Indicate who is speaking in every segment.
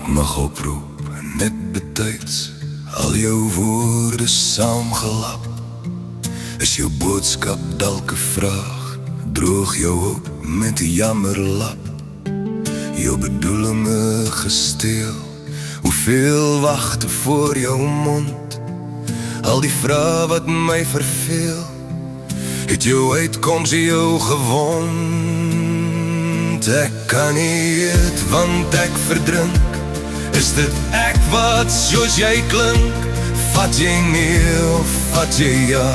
Speaker 1: mag oproep, net betyds, al jou woorde saamgelap. Is jou boodskap dalk 'n vraag, droog jou op met 'n jammerlap. Jou bedoelinge gesteel, hoeveel wagte voor jou mond. Al die vrae wat my verveel, het jou uitkoms jou gewond. Ek kan nie eet, want ek verdrink. Is dit ek wat soos jy klink? Vat jy nee of vat jy ja?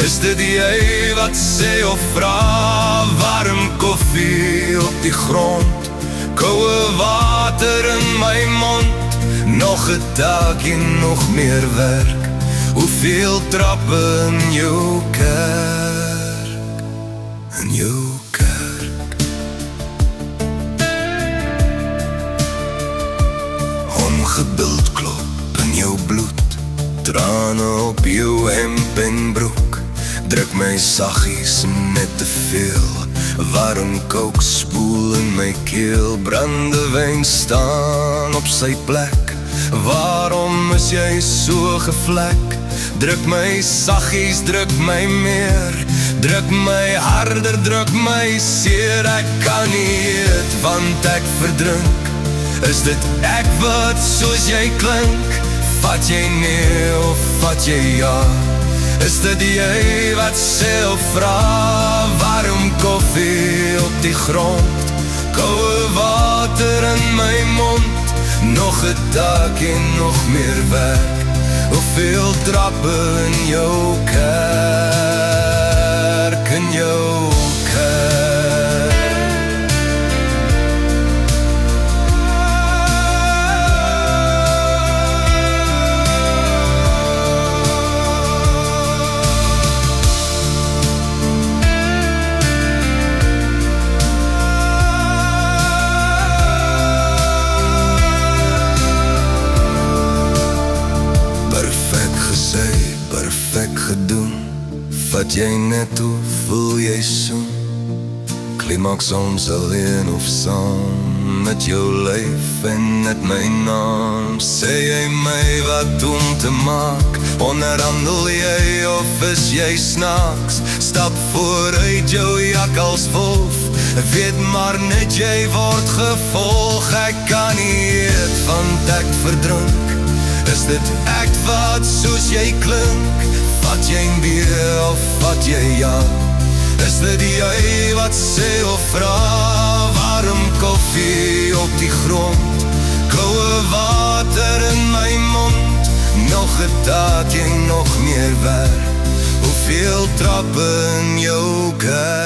Speaker 1: Is dit jy wat sê of vra? Warm koffie op die grond, koue water in my mond. Nog 'n taakie, nog meer werk. Hoeveel trappe in jou kerk? In jou kerk. Ongeduld klop in jou bloed, trane op jou hemp en broek. Druk my saggies net te veel, warm kook spoel in my keel. Brandewyn staan op sy plek, waarom is jy so gevlek? Druk my saggies, druk my meer, druk my harder, druk my seer. Ek kan nie eet, want ek verdrink. Is dit ek wat soos jy klink? Vat jy nee of vat jy ja? Is dit jy wat sê of vra? Warm koffie op die grond, koue water in my mond. Nog 'n taakie, nog meer werk. Hoeveel trappe in jou kerk? In jou kerk. Perfek gedoen, vat jy net of voel jy soen? Klimaks ons alleen of saam, met jou lyf en net my naam. Sê jy my wat om te maak? Onderhandel jy of is jy snaaks? Stap vooruit jou jak als wolf, weet maar net jy word gevolg. Ek kan nie eet, want ek verdrink. Is dit ek wat soos jy klink? Vat jy nee of vat jy ja? Is dit jy wat sê of vra? Warm koffie op die grond, koue water in my mond. Nog 'n taakie, nog meer werk. Hoeveel trappe in jou kerk?